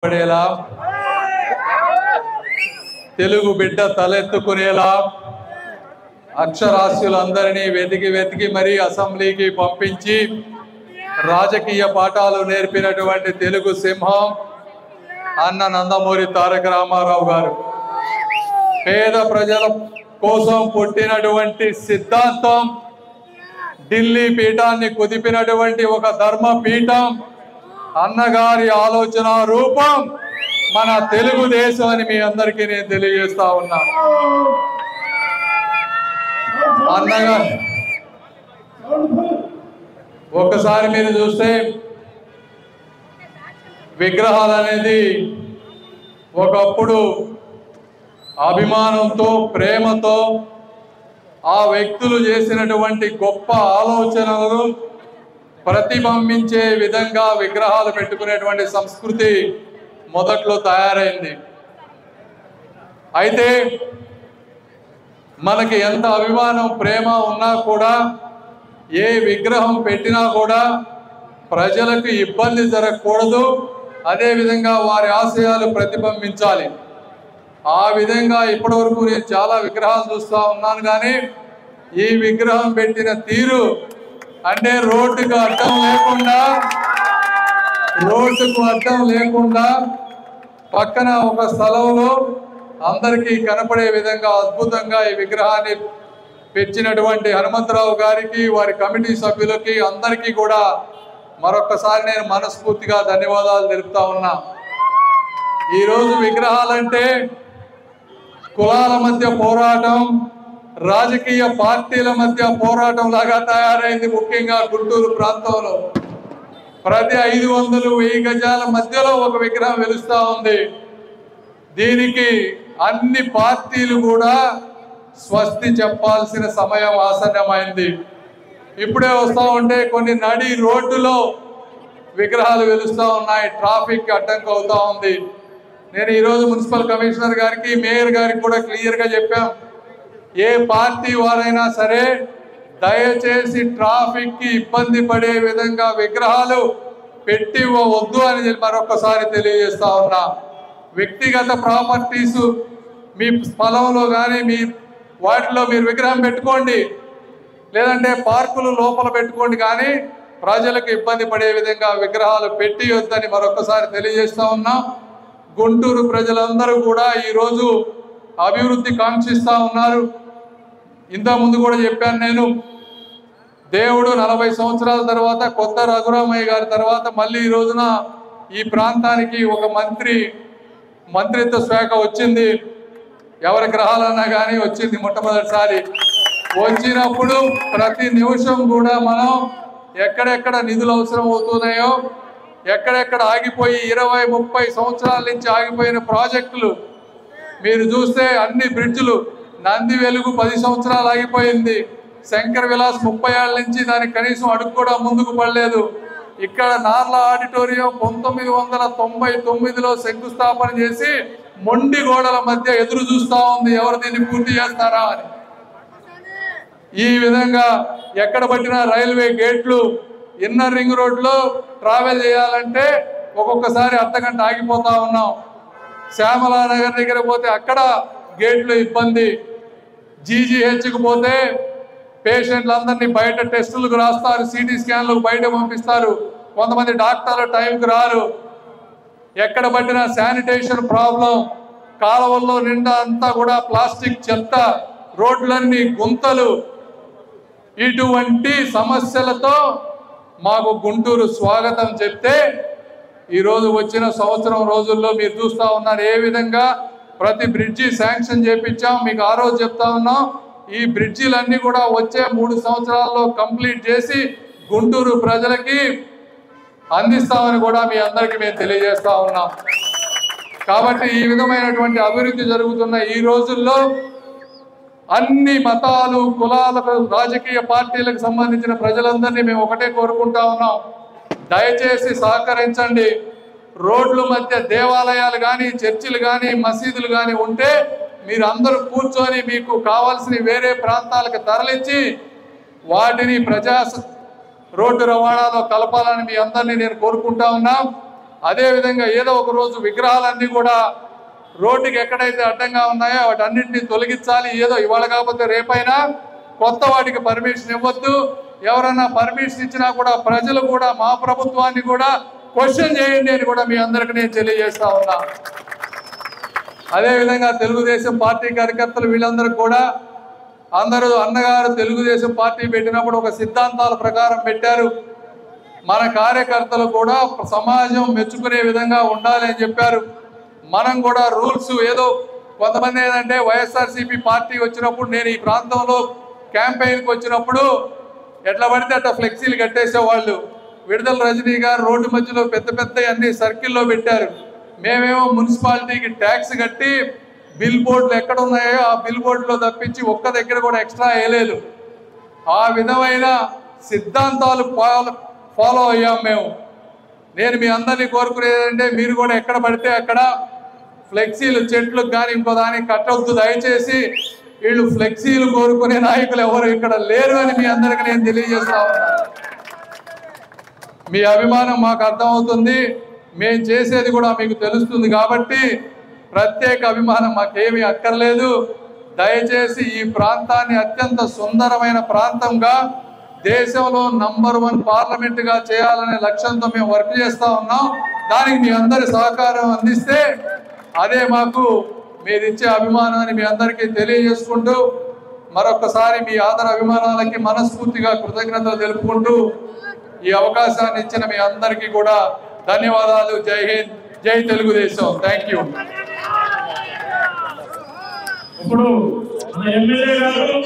పడేలా తెలుగు బిడ్డ తలెత్తుకునేలా అక్షరాస్యులందరినీ వెతికి మరి అసెంబ్లీకి పంపించి రాజకీయ పాఠాలు నేర్పినటువంటి తెలుగు సింహం అన్న నందమూరి తారక రామారావు గారు. పేద ప్రజల కోసం పుట్టినటువంటి సిద్ధాంతం, ఢిల్లీ పీఠాన్ని కుదిపినటువంటి ఒక ధర్మ పీఠం, అన్నగారి ఆలోచన రూపం మన తెలుగుదేశం అని మీ అందరికీ నేను తెలియజేస్తా ఉన్నా. అన్నగారు ఒకసారి మీరు చూస్తే విగ్రహాలు అనేది ఒకప్పుడు అభిమానంతో, ప్రేమతో ఆ వ్యక్తులు చేసినటువంటి గొప్ప ఆలోచనలను ప్రతిబింబించే విధంగా విగ్రహాలు పెట్టుకునేటువంటి సంస్కృతి మొదట్లో తయారైంది. అయితే మనకి ఎంత అభిమానం, ప్రేమ ఉన్నా కూడా, ఏ విగ్రహం పెట్టినా కూడా ప్రజలకు ఇబ్బంది జరగకూడదు, అదేవిధంగా వారి ఆశయాలు ప్రతిబింబించాలి. ఆ విధంగా ఇప్పటివరకు నేను చాలా విగ్రహాలు చూస్తూ ఉన్నాను. కానీ ఈ విగ్రహం పెట్టిన తీరు అంటే రోడ్డుకు అడ్డం లేకుండా పక్కన ఒక స్థలంలో అందరికీ కనపడే విధంగా అద్భుతంగా ఈ విగ్రహాన్ని పెంచినటువంటి హనుమంతరావు గారికి, వారి కమిటీ సభ్యులకి అందరికీ కూడా మరొకసారి నేను మనస్ఫూర్తిగా ధన్యవాదాలు తెలుపుతా ఉన్నా. ఈరోజు విగ్రహాలంటే కులాల మధ్య పోరాటం, రాజకీయ పార్టీల మధ్య పోరాటం లాగా తయారైంది. ముఖ్యంగా గుంటూరు ప్రాంతంలో ప్రతి 500-1000 గజాల మధ్యలో ఒక విగ్రహం వెలుస్తూ ఉంది. దీనికి అన్ని పార్టీలు కూడా స్వస్తి చెప్పాల్సిన సమయం ఆసన్నమైంది. ఇప్పుడే వస్తూ ఉంటే కొన్ని నడి రోడ్డులో విగ్రహాలు వెలుస్తూ ఉన్నాయి, ట్రాఫిక్ అడ్డంకి అవుతా ఉంది. నేను ఈరోజు మున్సిపల్ కమిషనర్ గారికి, మేయర్ గారికి కూడా క్లియర్గా చెప్పాం, ఏ పార్టీ వారైనా సరే దయచేసి ట్రాఫిక్కి ఇబ్బంది పడే విధంగా విగ్రహాలు పెట్టి వద్దు అని మరొకసారి తెలియజేస్తా ఉన్నా. వ్యక్తిగత ప్రాపర్టీస్ మీ స్థలంలో కానీ మీ వాటిలో మీరు విగ్రహం పెట్టుకోండి, లేదంటే పార్కులు లోపల పెట్టుకోండి, కానీ ప్రజలకు ఇబ్బంది పడే విధంగా విగ్రహాలు పెట్టి వద్దని మరొకసారి తెలియజేస్తా ఉన్నాం. గుంటూరు ప్రజలందరూ కూడా ఈరోజు అభివృద్ధి కాంక్షిస్తూ ఉన్నారు. ఇంతకుముందు కూడా చెప్పాను నేను, దేవుడు 40 సంవత్సరాల తర్వాత, కొత్త రఘురామయ్య గారి తర్వాత మళ్ళీ ఈ రోజున ఈ ప్రాంతానికి ఒక మంత్రిత్వ శాఖ వచ్చింది. ఎవరి గ్రహాలన్నా కానీ వచ్చింది మొట్టమొదటిసారి. వచ్చినప్పుడు ప్రతి నిమిషం కూడా మనం ఎక్కడెక్కడ నిధులు అవసరం అవుతున్నాయో, ఎక్కడెక్కడ ఆగిపోయి 20-30 సంవత్సరాల నుంచి ఆగిపోయిన ప్రాజెక్టులు మీరు చూస్తే అన్ని బ్రిడ్జ్లు, నంది వెలుగు 10 సంవత్సరాలు ఆగిపోయింది, శంకర్ విలాస్ 30 ఏళ్ళ నుంచి దానికి కనీసం అడుగు కూడా ముందుకు పడలేదు. ఇక్కడ నార్ల ఆడిటోరియం 1999లో శంకుస్థాపన చేసి మొండి గోడల మధ్య ఎదురు చూస్తూ ఉంది, ఎవరు దీన్ని పూర్తి చేస్తారా అని. ఈ విధంగా ఎక్కడ పట్టిన రైల్వే గేట్లు, ఇన్నర్ రింగ్ రోడ్లో ట్రావెల్ చేయాలంటే ఒక్కొక్కసారి అర్ధగంట ఆగిపోతా ఉన్నాం. శ్యామలానగర్ దగ్గర పోతే అక్కడ గేట్లు ఇబ్బంది. జీజీహెచ్కి పోతే పేషెంట్లందరినీ బయట టెస్టులకు రాస్తారు, సిటీ స్కాన్లకు బయట పంపిస్తారు, కొంతమంది డాక్టర్లు టైంకి రారు. ఎక్కడ పట్టిన శానిటేషన్ ప్రాబ్లం, కాలువల్లో నిండా అంతా కూడా ప్లాస్టిక్ చెత్త, రోడ్లన్నీ గుంతలు. ఇటువంటి సమస్యలతో మాకు గుంటూరు స్వాగతం చెప్తే ఈరోజు వచ్చిన సంవత్సరం రోజుల్లో మీరు చూస్తూ ఉన్నారు ఏ విధంగా ప్రతి బ్రిడ్జి శాంక్షన్ చేపించాం. మీకు ఆ రోజు చెప్తా ఉన్నాం, ఈ బ్రిడ్జిలన్నీ కూడా వచ్చే 3 సంవత్సరాల్లో కంప్లీట్ చేసి గుంటూరు ప్రజలకి అందిస్తామని కూడా మీ అందరికీ మేము తెలియజేస్తా ఉన్నాం. కాబట్టి ఈ విధమైనటువంటి అభివృద్ధి జరుగుతున్న ఈ రోజుల్లో అన్ని మతాలు, కులాలకు, రాజకీయ పార్టీలకు సంబంధించిన ప్రజలందరినీ మేము ఒకటే కోరుకుంటా ఉన్నాం, దయచేసి సహకరించండి. రోడ్ల మధ్య దేవాలయాలు కానీ, చర్చిలు కానీ, మసీదులు కానీ ఉంటే మీరు అందరూ కూర్చొని మీకు కావాల్సిన వేరే ప్రాంతాలకు తరలించి వాటిని రోడ్డు రవాణాలో కలపాలని మీ అందరినీ నేను కోరుకుంటా ఉన్నా. అదేవిధంగా ఏదో ఒక రోజు విగ్రహాలన్నీ కూడా రోడ్డుకి ఎక్కడైతే అడ్డంగా ఉన్నాయో వాటన్నింటినీ తొలగించాలి. ఏదో ఇవాళ కాకపోతే రేపైనా కొత్త వాటికి పర్మిషన్ ఇవ్వద్దు. ఎవరైనా పర్మిషన్ ఇచ్చినా కూడా ప్రజలు కూడా మా ప్రభుత్వాన్ని కూడా క్వశ్చన్ చేయండి అని కూడా మీ అందరికీ నేను తెలియజేస్తా ఉన్నా. అదేవిధంగా తెలుగుదేశం పార్టీ కార్యకర్తలు వీళ్ళందరూ కూడా అందరూ అన్నగారు తెలుగుదేశం పార్టీ పెట్టినప్పుడు ఒక సిద్ధాంతాల ప్రకారం పెట్టారు. మన కార్యకర్తలు కూడా సమాజం మెచ్చుకునే విధంగా ఉండాలి అని చెప్పారు. మనం కూడా రూల్స్ ఏదో కొంతమంది ఏంటంటే వైఎస్ఆర్సీపీ పార్టీ వచ్చినప్పుడు నేను ఈ ప్రాంతంలో క్యాంపెయిన్కి వచ్చినప్పుడు ఎట్లా పడితే అట్లా ఫ్లెక్సీలు కట్టేసేవాళ్ళు. విడుదల రజనీ గారు రోడ్డు మధ్యలో పెద్ద పెద్ద అన్ని సర్కిల్లో పెట్టారు. మేమేమో మున్సిపాలిటీకి ట్యాక్స్ కట్టి బిల్ బోర్డులు ఎక్కడ ఉన్నాయో ఆ బిల్ బోర్డులో తప్పించి ఒక్క దగ్గర కూడా ఎక్స్ట్రా వేయలేదు. ఆ విధమైన సిద్ధాంతాలు ఫాలో అయ్యాం మేము. నేను మీ అందరినీ కోరుకునేదంటే మీరు కూడా ఎక్కడ పడితే అక్కడ ఫ్లెక్సీలు చెట్లకు కానీ ఇంకో దానికి కట్టొద్దు. దయచేసి వీళ్ళు ఫ్లెక్సీలు కోరుకునే నాయకులు ఎవరు ఇక్కడ లేరు అని మీ అందరికీ నేను తెలియజేస్తా ఉన్నా. మీ అభిమానం మాకు అర్థమవుతుంది, మేము చేసేది కూడా మీకు తెలుస్తుంది. కాబట్టి ప్రత్యేక అభిమానం మాకేమీ అక్కర్లేదు. దయచేసి ఈ ప్రాంతాన్ని అత్యంత సుందరమైన ప్రాంతంగా దేశంలో నంబర్ 1 పార్లమెంటుగా చేయాలనే లక్ష్యంతో మేము వర్క్ చేస్తూ ఉన్నాం. దానికి మీ అందరి సహకారం అందిస్తే అదే మాకు మీరు ఇచ్చే అభిమానాన్ని మీ అందరికీ తెలియజేసుకుంటూ మరొకసారి మీ ఆదర అభిమానాలకి మనస్ఫూర్తిగా కృతజ్ఞతలు తెలుపుకుంటూ ఈ అవకాశాన్ని ఇచ్చిన మీ అందరికీ కూడా ధన్యవాదాలు. జై హింద్, జై తెలుగుదేశం. Thank you. ఇప్పుడు మన ఎమ్మెల్యే గారు